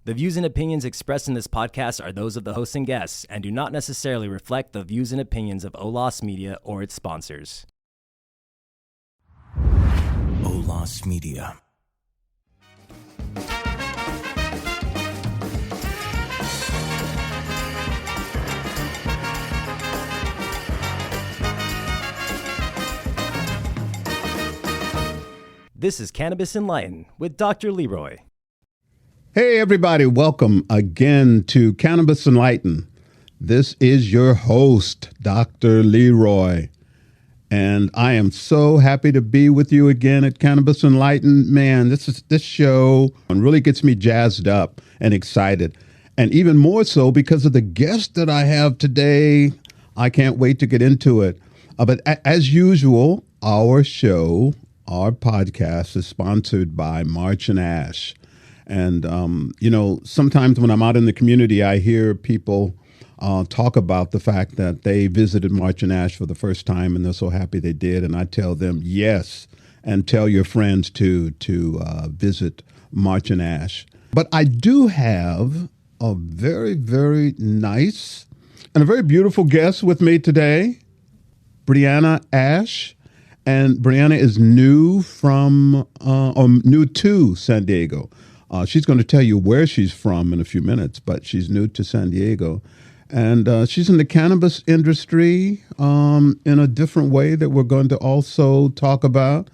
The views and opinions expressed in this podcast are those of the hosts and guests and do not necessarily reflect the views and opinions of OLOS Media or its sponsors. OLOS Media. This is Cannabis Enlightened with Dr. Leroy. Hey, everybody. Welcome again to Cannabis Enlightened. This is your host, Dr. Leroy. And I am so happy to be with you again at Cannabis Enlightened. Man, this show really gets me jazzed up and excited. And even more so because of the guest that I have today. I can't wait to get into it. But as usual, our podcast is sponsored by Brianna Ash. And, sometimes when I'm out in the community, I hear people talk about the fact that they visited Brianna Ash for the first time and they're so happy they did. And I tell them, yes, and tell your friends to visit Brianna Ash. But I do have a very, very nice and a very beautiful guest with me today, Brianna Ash. And Brianna is new to San Diego. She's going to tell you where she's from in a few minutes, but she's new to San Diego. And she's in the cannabis industry in a different way that we're going to also talk about.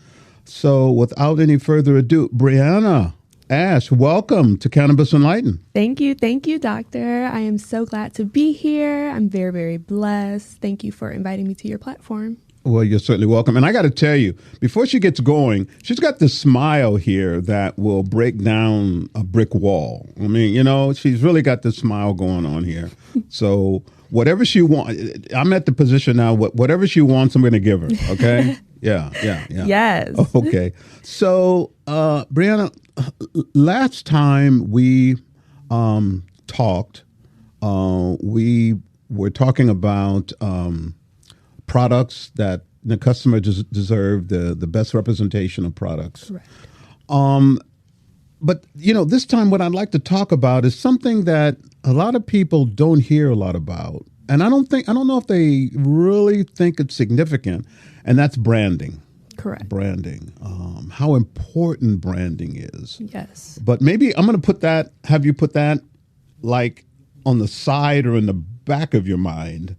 So without any further ado, Brianna Ash, welcome to Cannabis Enlightened. Thank you, doctor. I am so glad to be here. I'm very, very blessed. Thank you for inviting me to your platform. Well, you're certainly welcome. And I got to tell you, before she gets going, she's got this smile here that will break down a brick wall. I mean, she's really got this smile going on here. So whatever she wants, I'm at the position now, whatever she wants, I'm going to give her. Okay? Yeah. Yes. Okay. So, Brianna, last time we talked, we were talking about products that the customer deserve, the best representation of products. Correct. But this time what I'd like to talk about is something that a lot of people don't hear a lot about. And I don't know if they really think it's significant, and that's branding. Correct. Branding. How important branding is. Yes. But maybe I'm going to have you put that like on the side or in the back of your mind.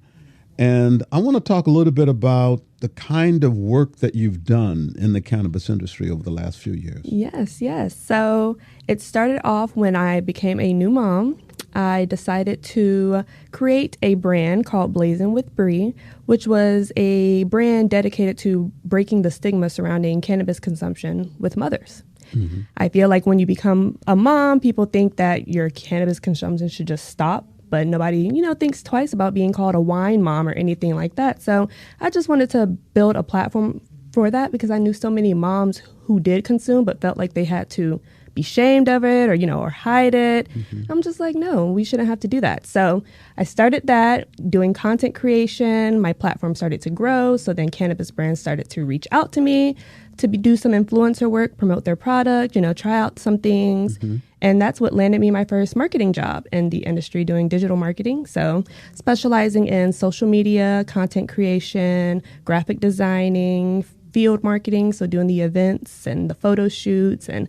And I want to talk a little bit about the kind of work that you've done in the cannabis industry over the last few years. Yes. So it started off when I became a new mom. I decided to create a brand called Blazin with Bri, which was a brand dedicated to breaking the stigma surrounding cannabis consumption with mothers. Mm-hmm. I feel like when you become a mom, people think that your cannabis consumption should just stop. But nobody, thinks twice about being called a wine mom or anything like that. So I just wanted to build a platform for that because I knew so many moms who did consume but felt like they had to be shamed of it or hide it. Mm-hmm. I'm just like, no, we shouldn't have to do that. So I started that, doing content creation. My platform started to grow. So then cannabis brands started to reach out to me to do some influencer work, promote their product, try out some things. Mm-hmm. And that's what landed me my first marketing job in the industry, doing digital marketing. So specializing in social media, content creation, graphic designing, field marketing. So doing the events and the photo shoots and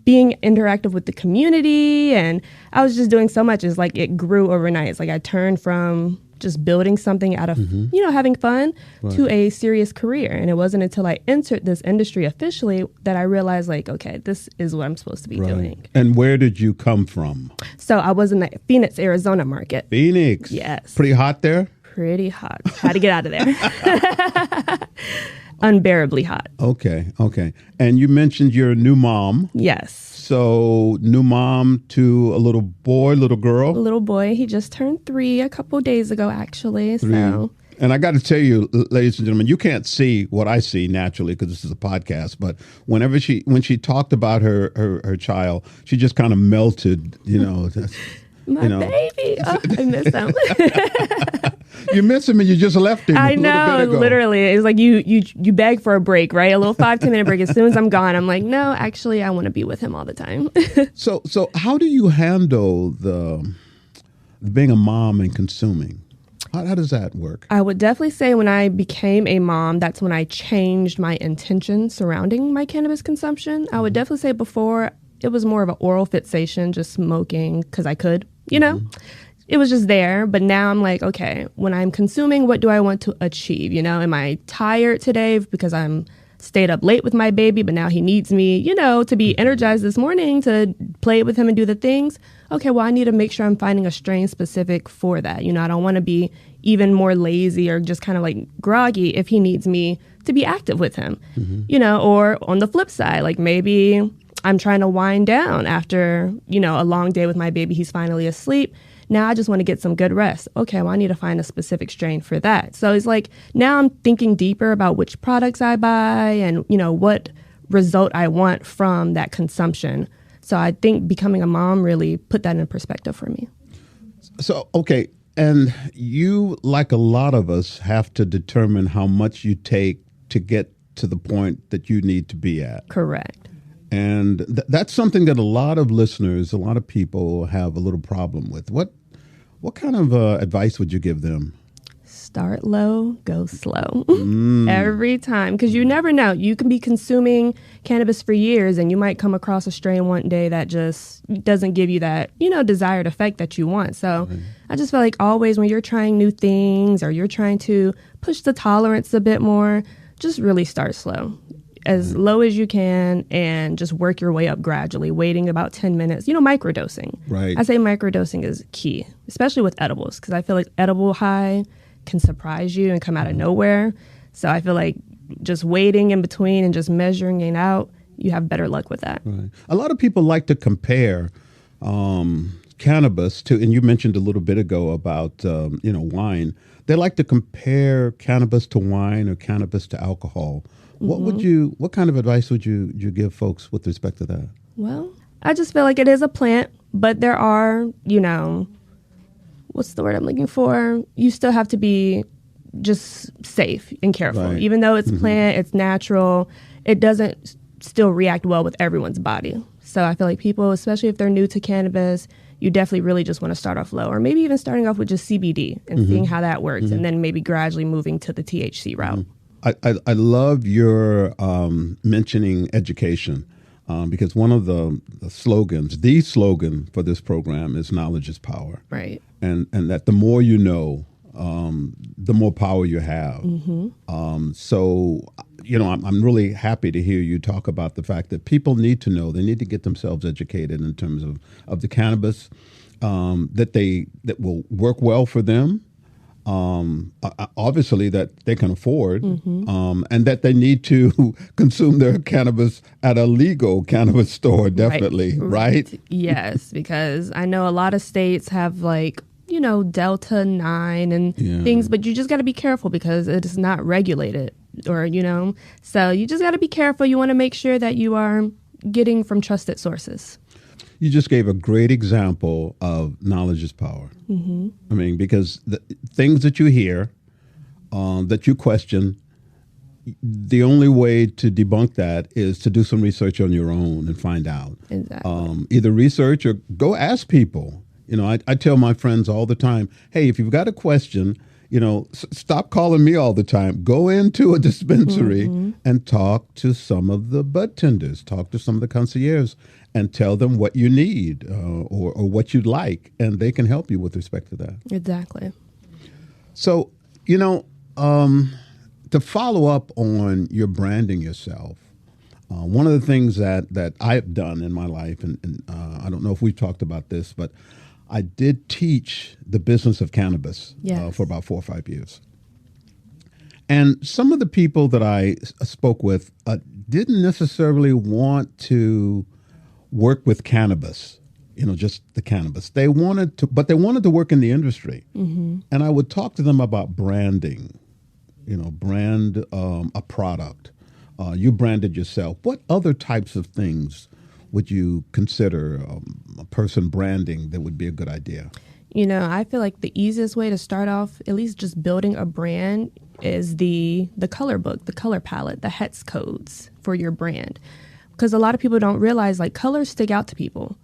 being interactive with the community. And I was just doing so much. It's like it grew overnight. It's like I turned from just building something out of, having fun to a serious career. And it wasn't until I entered this industry officially that I realized okay, this is what I'm supposed to be doing. And where did you come from? So I was in the Phoenix, Arizona market. Phoenix? Yes. Pretty hot there? Pretty hot. Had to get out of there. Unbearably hot. Okay. And you mentioned you're a new mom. Yes. So new mom to a little girl? A little boy. He just turned 3 a couple days ago, actually. 3. So. And I got to tell you, ladies and gentlemen, you can't see what I see naturally because this is a podcast. But when she talked about her child, she just kind of melted, My baby. Oh, I miss him. You miss him and you just left him. I a little know, bit ago. literally. It's like you beg for a break, right? A little 5-10 minute break. As soon as I'm gone, I'm like, no, actually, I want to be with him all the time. So how do you handle the being a mom and consuming? How does that work? I would definitely say when I became a mom, that's when I changed my intention surrounding my cannabis consumption. I would definitely say before it was more of an oral fixation, just smoking because I could, you know. It was just there. But now I'm like, okay, when I'm consuming, what do I want to achieve? You know, am I tired today because I'm stayed up late with my baby, but now he needs me, you know, to be energized this morning to play with him and do the things? Okay, well, I need to make sure I'm finding a strain specific for that. You know, I don't want to be even more lazy or just kind of like groggy if he needs me to be active with him, you know, or on the flip side, like maybe I'm trying to wind down after, you know, a long day with my baby. He's finally asleep. Now I just want to get some good rest. Okay, well, I need to find a specific strain for that. So it's like now I'm thinking deeper about which products I buy and, you know, what result I want from that consumption. So I think becoming a mom really put that in perspective for me. So, okay. And you, like a lot of us, have to determine how much you take to get to the point that you need to be at. Correct. And that's something that a lot of listeners, a lot of people have a little problem with. What kind of advice would you give them? Start low, go slow. Every time. Because you never know. You can be consuming cannabis for years and you might come across a strain one day that just doesn't give you that, you know, desired effect that you want. So I just feel like always when you're trying new things or you're trying to push the tolerance a bit more, just really start slow. As low as you can and just work your way up gradually, waiting about 10 minutes, you know, microdosing. Right. I say microdosing is key, especially with edibles, because I feel like edible high can surprise you and come out of nowhere. So I feel like just waiting in between and just measuring it out, you have better luck with that. Right. A lot of people like to compare cannabis to, and you mentioned a little bit ago about, you know, wine. They like to compare cannabis to wine or cannabis to alcohol. What kind of advice would you give folks with respect to that? Well, I just feel like it is a plant, but there are, you know, what's the word I'm looking for? You still have to be just safe and careful. Right. Even though it's plant, it's natural, it doesn't still react well with everyone's body. So I feel like people, especially if they're new to cannabis, you definitely really just want to start off low, or maybe even starting off with just CBD and seeing how that works, and then maybe gradually moving to the THC route. I love your mentioning education because one of the slogan for this program is knowledge is power. Right. And that the more you know, the more power you have. So, you know, I'm really happy to hear you talk about the fact that people need to know, they need to get themselves educated in terms of the cannabis that will work well for them. Obviously that they can afford, and that they need to consume their cannabis at a legal cannabis store, definitely, right? Yes, because I know a lot of states have like, you know, Delta 9 and things, but you just got to be careful because it is not regulated or, you know, so you just got to be careful. You want to make sure that you are getting from trusted sources. You just gave a great example of knowledge is power. I mean, because the things that you hear, that you question, the only way to debunk that is to do some research on your own and find out. Exactly. Either research or go ask people. You know, I tell my friends all the time, hey, if you've got a question, you know, stop calling me all the time. Go into a dispensary and talk to some of the bud tenders, talk to some of the concierges, and tell them what you need or what you'd like, and they can help you with respect to that. Exactly. So, you know, to follow up on your branding yourself, one of the things that I've done in my life, and I don't know if we've talked about this, but I did teach the business of cannabis for about 4 or 5 years. And some of the people that I spoke with didn't necessarily want to work with cannabis, you know, just the cannabis. They wanted to work in the industry. And I would talk to them about branding, you know, brand a product. You branded yourself. What other types of things would you consider a person branding that would be a good idea? I feel like the easiest way to start off, at least just building a brand, is the color book, the color palette, the hex codes for your brand. Because a lot of people don't realize, like, colors stick out to people.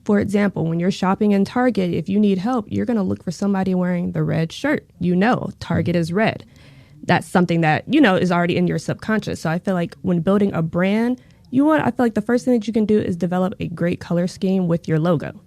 For example, when you're shopping in Target, if you need help, you're going to look for somebody wearing the red shirt. Target is red. That's something that, is already in your subconscious. So I feel like when building a brand, I feel like the first thing that you can do is develop a great color scheme with your logo.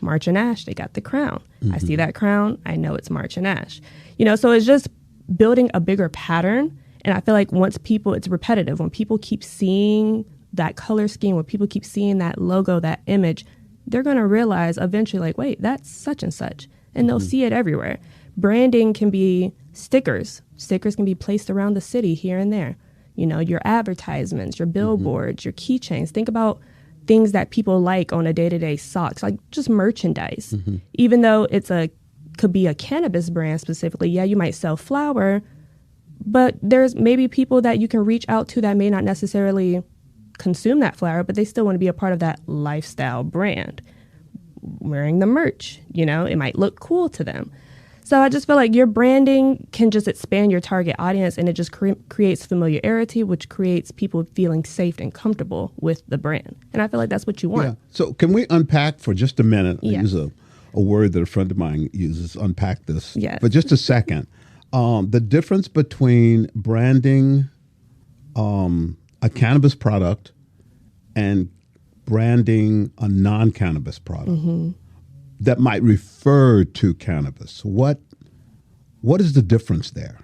March and Ash, they got the crown. I see that crown, I know it's March and Ash. So it's just building a bigger pattern. And I feel like it's repetitive. When people keep seeing that color scheme, when people keep seeing that logo, that image, they're going to realize eventually, like, wait, that's such and such. And they'll see it everywhere. Branding can be stickers. Stickers can be placed around the city here and there. Your advertisements, your billboards, your keychains. Think about things that people like on a day-to-day, socks, like just merchandise. Even though could be a cannabis brand specifically, you might sell flour, but there's maybe people that you can reach out to that may not necessarily consume that flower, but they still want to be a part of that lifestyle brand. Wearing the merch, it might look cool to them. So I just feel like your branding can just expand your target audience, and it just creates familiarity, which creates people feeling safe and comfortable with the brand. And I feel like that's what you want. Yeah. So can we unpack for just a minute? Yes. I use a word that a friend of mine uses, unpack this. Yes. For just a second. The difference between branding a cannabis product and branding a non-cannabis product that might refer to cannabis. What is the difference there?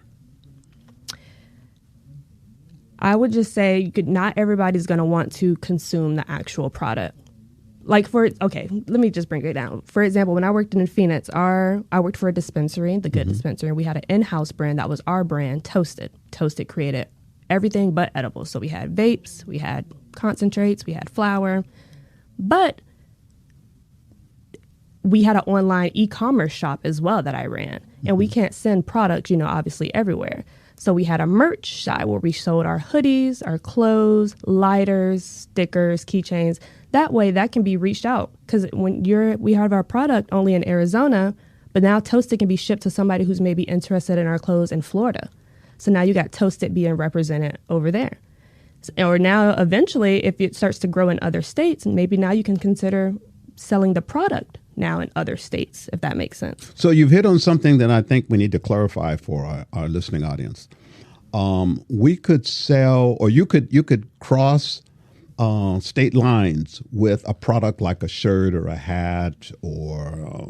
I would just say not everybody's going to want to consume the actual product. Like let me just break it down. For example, when I worked in Phoenix, I worked for a dispensary, the Good Dispensary, and we had an in-house brand that was our brand, Toasted. Toasted created everything but edibles. So we had vapes, we had concentrates, we had flour, but we had an online e-commerce shop as well that I ran, and we can't send products, obviously everywhere. So we had a merch side where we sold our hoodies, our clothes, lighters, stickers, keychains. That way that can be reached out, because we have our product only in Arizona, but now Toasted can be shipped to somebody who's maybe interested in our clothes in Florida. So now you got Toasted being represented over there. Or now eventually, if it starts to grow in other states, maybe now you can consider selling the product now in other states, if that makes sense. So you've hit on something that I think we need to clarify for our listening audience. We could sell, or you could cross state lines with a product like a shirt or a hat or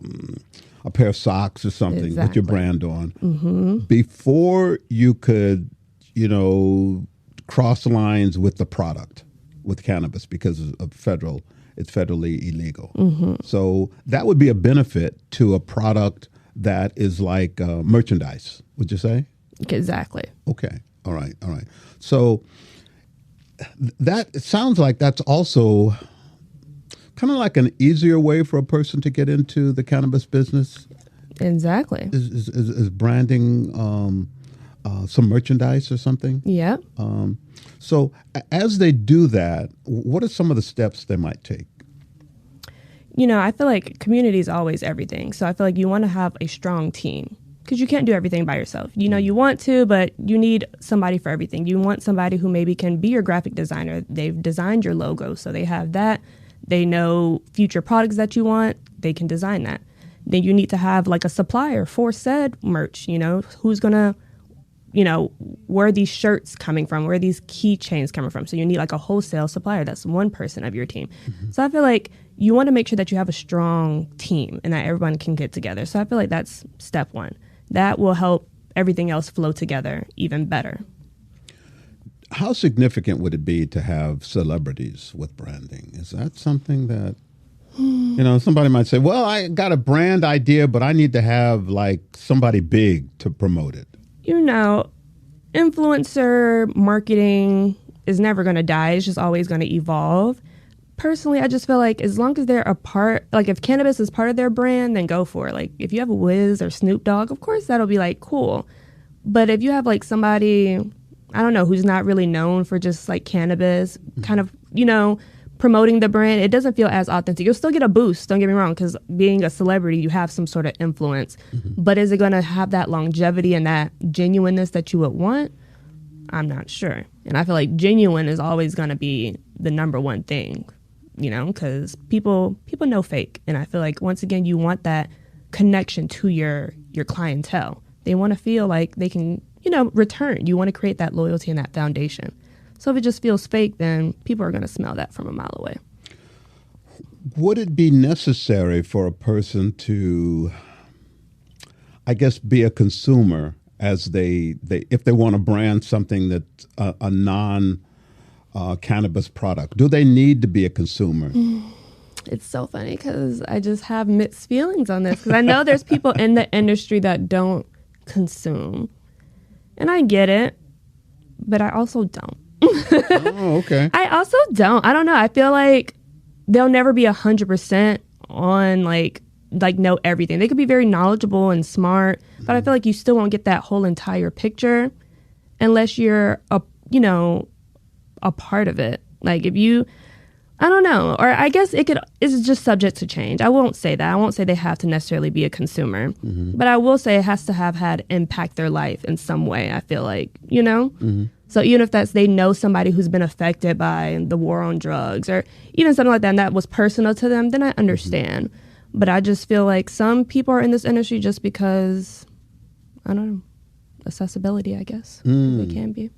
a pair of socks or something with your brand on. Before you could, cross lines with the product, with cannabis, because of it's federally illegal. So that would be a benefit to a product that is like merchandise, would you say? Exactly. Okay. All right. So it sounds like that's also kind of like an easier way for a person to get into the cannabis business. Exactly. Is branding some merchandise or something? Yeah. So as they do that, what are some of the steps they might take? I feel like community is always everything. So I feel like you want to have a strong team, because you can't do everything by yourself. You want to, but you need somebody for everything. You want somebody who maybe can be your graphic designer. They've designed your logo, so they have that. They know future products that you want. They can design that. Then you need to have like a supplier for said merch. Who's going to, where are these shirts coming from? Where are these keychains coming from? So you need like a wholesale supplier. That's one person of your team. So I feel like you want to make sure that you have a strong team and that everyone can get together. So I feel like that's step one. That will help everything else flow together even better. How significant would it be to have celebrities with branding? Is that something that, somebody might say, well, I got a brand idea, but I need to have like somebody big to promote it? Influencer marketing is never going to die. It's just always going to evolve. Personally, I just feel like as long as they're a part, like if cannabis is part of their brand, then go for it. Like if you have a Wiz or Snoop Dogg, of course that'll be like cool. But if you have like somebody, I don't know, who's not really known for just like cannabis, kind of, promoting the brand, it doesn't feel as authentic. You'll still get a boost, don't get me wrong, because being a celebrity, you have some sort of influence. But is it going to have that longevity and that genuineness that you would want? I'm not sure. And I feel like genuine is always going to be the number one thing, you know, because people know fake. And I feel like, once again, you want that connection to your clientele. They want to feel like they can, you know, return. You want to create that loyalty and that foundation. So if it just feels fake, then people are going to smell that from a mile away. Would it be necessary for a person to, I guess, be a consumer as they if they want to brand something that's a non cannabis product? Do they need to be a consumer? It's so funny because I just have mixed feelings on this, because I know there's people in the industry that don't consume, and I get it, but I also don't. Oh, okay. I also don't. I don't know. I feel like they'll never be 100% on like know everything. They could be very knowledgeable and smart, but I feel like you still won't get that whole entire picture unless you're a part of it. Like if you, I don't know, or I guess it's just subject to change. I won't say that. I won't say they have to necessarily be a consumer, but I will say it has to have had impact their life in some way. I feel like, you know? So even if they know somebody who's been affected by the war on drugs or even something like that, and that was personal to them, then I understand. But I just feel like some people are in this industry just because, I don't know, accessibility, I guess. They can be.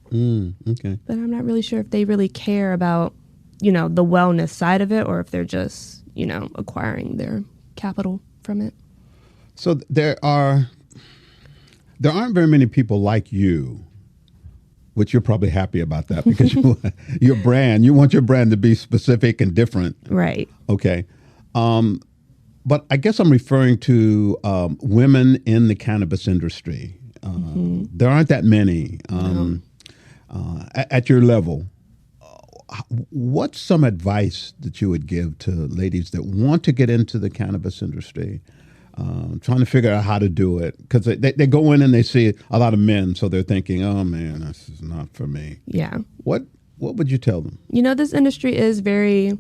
Okay. But I'm not really sure if they really care about, you know, the wellness side of it, or if they're just, you know, acquiring their capital from it. So there aren't very many people like you, which you're probably happy about that, because you want your brand to be specific and different. Right. Okay. But I guess I'm referring to women in the cannabis industry. There aren't that many at your level. What's some advice that you would give to ladies that want to get into the cannabis industry, trying to figure out how to do it? Because they go in and they see a lot of men, so they're thinking, oh, man, this is not for me. Yeah. What would you tell them? You know, this industry is very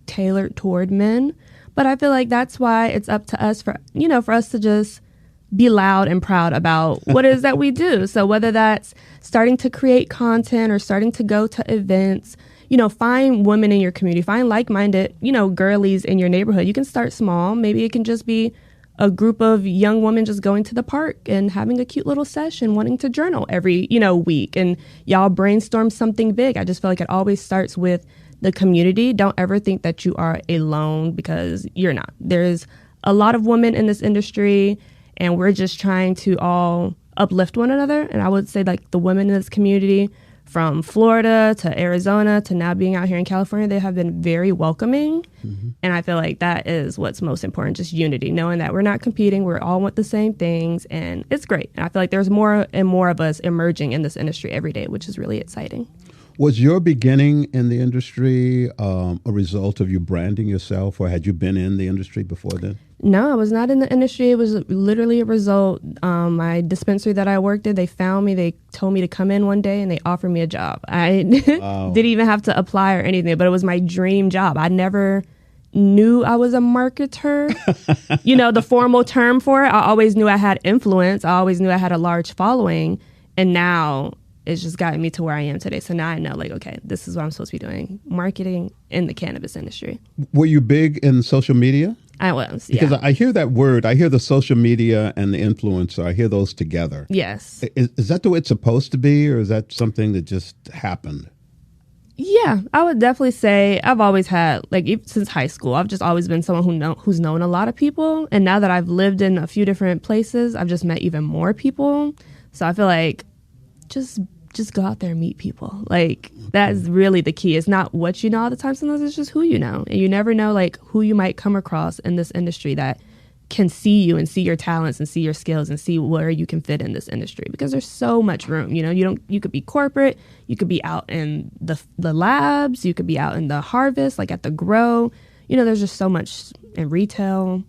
tailored toward men, but I feel like that's why it's up to us for us to just be loud and proud about what it is that we do. So whether that's starting to create content or starting to go to events, you know, find women in your community, find like-minded, you know, girlies in your neighborhood. You can start small. Maybe it can just be a group of young women just going to the park and having a cute little session, wanting to journal every, you know, week, and y'all brainstorm something big. I just feel like it always starts with the community. Don't ever think that you are alone, because you're not. There's a lot of women in this industry, and we're just trying to all uplift one another. And I would say, like, the women in this community, from Florida to Arizona to now being out here in California, they have been very welcoming. And I feel like that is what's most important, just unity, knowing that we're not competing, we're all want the same things, and it's great. And I feel like there's more and more of us emerging in this industry every day, which is really exciting. Was your beginning in the industry a result of you branding yourself, or had you been in the industry before then? No, I was not in the industry. It was literally a result. My dispensary that I worked in, they found me. They told me to come in one day, and they offered me a job. I didn't even have to apply or anything, but it was my dream job. I never knew I was a marketer, you know, the formal term for it. I always knew I had influence. I always knew I had a large following. And now it's just gotten me to where I am today. So now I know, like, okay, this is what I'm supposed to be doing, marketing in the cannabis industry. Were you big in social media? I was, Because I hear that word. I hear the social media and the influencer. I hear those together. Yes. Is that the way it's supposed to be, or is that something that just happened? Yeah, I would definitely say I've always had, like, since high school, I've just always been someone who's known a lot of people. And now that I've lived in a few different places, I've just met even more people. So I feel like just go out there and meet people. Like, that is really the key. It's not what you know all the time. Sometimes it's just who you know. And you never know, like, who you might come across in this industry that can see you and see your talents and see your skills and see where you can fit in this industry, because there's so much room. You know, you could be corporate, you could be out in the labs, you could be out in the harvest, like at the grow. You know, there's just so much in retail.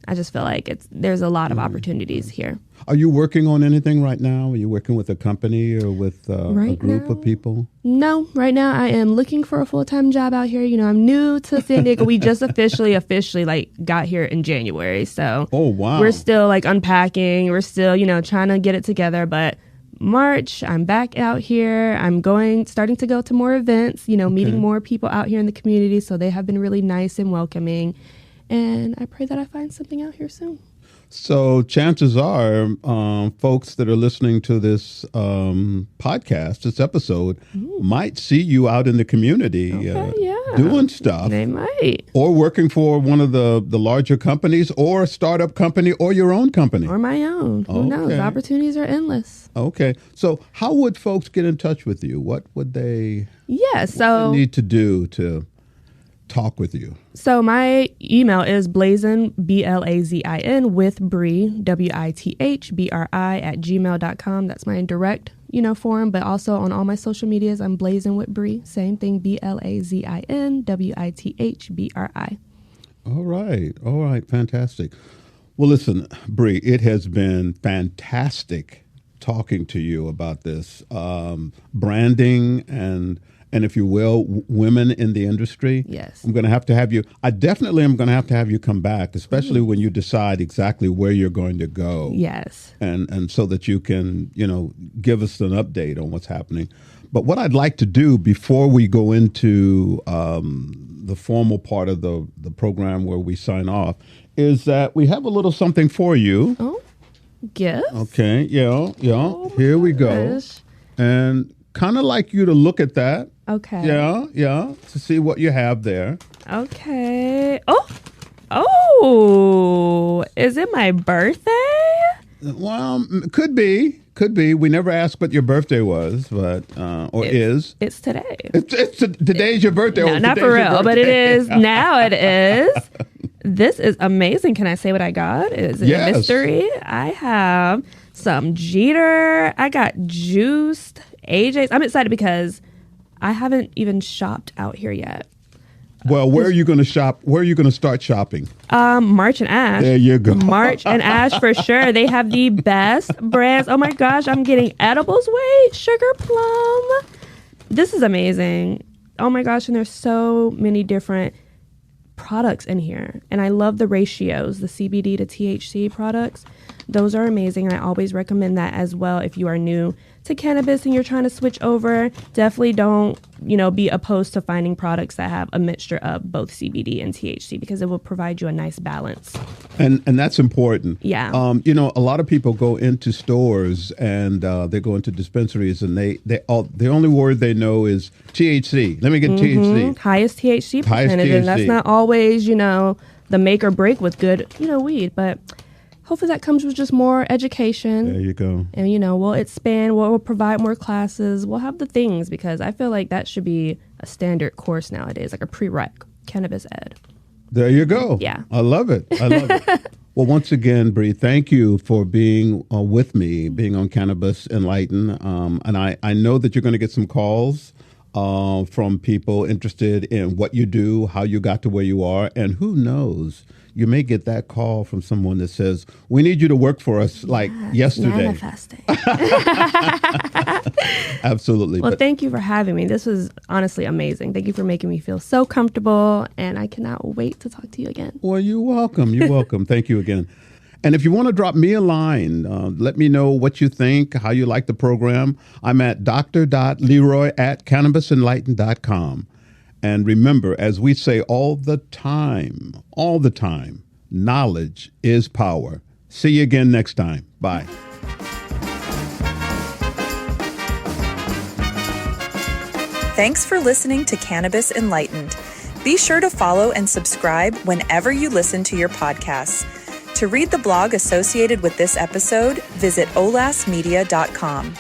I just feel like there's a lot of opportunities here. Are you working on anything right now? Are you working with a company or with a group of people? No, right now I am looking for a full-time job out here. I'm new to San Diego. We just officially like got here in January. So oh, wow. We're still like unpacking. We're still, trying to get it together. But March, I'm back out here. I'm starting to go to more events, meeting more people out here in the community. So they have been really nice and welcoming. And I pray that I find something out here soon. So chances are, folks that are listening to this podcast, this episode, might see you out in the community doing stuff. They might. Or working for one of the larger companies or a startup company or your own company. Or my own. Who knows? Opportunities are endless. Okay. So how would folks get in touch with you? What would they need to do to talk with you? So my email is Blazin, Blazin, with Bri, WITHBRI @gmail.com. That's my direct, form. But also on all my social medias, I'm Blazin with Bri. Same thing, Blazin, WITHBRI. All right. Fantastic. Well, listen, Bri, it has been fantastic talking to you about this branding and if you will, women in the industry. Yes. I'm going to have you. I definitely am going to have you come back, especially when you decide exactly where you're going to go. Yes. And so that you can, give us an update on what's happening. But what I'd like to do before we go into the formal part of the program where we sign off is that we have a little something for you. Oh, gift? Okay. Yeah. Oh, here we go. gosh. And kind of like you to look at that. Okay. Yeah, to see what you have there. Okay. Is it my birthday? Well, could be. We never asked what your birthday was, but is. It's today. Today's your birthday. No, not for real, but it is. Now it is. This is amazing. Can I say what I got? Is it a mystery? I have some Jeter. I got juiced AJ's. I'm excited because I haven't even shopped out here yet. Well, where are you going to shop? Where are you going to start shopping? March and Ash. There you go. March and Ash for sure. They have the best brands. Oh my gosh, I'm getting edibles. Wait, Sugar Plum. This is amazing. Oh my gosh, and there's so many different products in here. And I love the ratios, the CBD to THC products. Those are amazing. I always recommend that as well. If you are new to cannabis and you're trying to switch over, definitely don't, be opposed to finding products that have a mixture of both CBD and THC because it will provide you a nice balance. And that's important. Yeah. A lot of people go into stores and they go into dispensaries and the only word they know is THC. Let me get THC. Highest THC percentage. And that's not always, the make or break with good, weed. But hopefully that comes with just more education. There you go. And, we'll expand, we'll provide more classes. We'll have the things because I feel like that should be a standard course nowadays, like a prereq, cannabis ed. There you go. Yeah. I love it. Well, once again, Bri, thank you for being with me, being on Cannabis Enlightened. And I know that you're going to get some calls from people interested in what you do, how you got to where you are, and who knows, you may get that call from someone that says, we need you to work for us like yesterday. Manifesting. Absolutely. Well, thank you for having me. This was honestly amazing. Thank you for making me feel so comfortable, and I cannot wait to talk to you again. Well, you're welcome. You're welcome. Thank you again. And if you want to drop me a line, let me know what you think, how you like the program. I'm at dr.leroy@cannabisenlightened.com. And remember, as we say all the time, knowledge is power. See you again next time. Bye. Thanks for listening to Cannabis Enlightened. Be sure to follow and subscribe whenever you listen to your podcasts. To read the blog associated with this episode, visit olasmedia.com.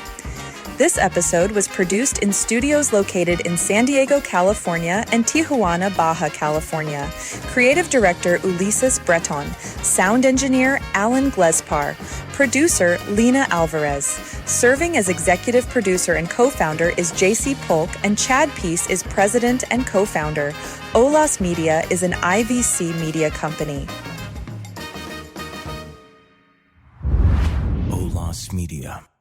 This episode was produced in studios located in San Diego, California and Tijuana, Baja California. Creative director Ulises Breton. Sound engineer Alan Glespar. Producer Lena Alvarez. Serving as executive producer and co-founder is JC Polk, and Chad Peace is president and co-founder. Olas Media is an IVC media company. Media.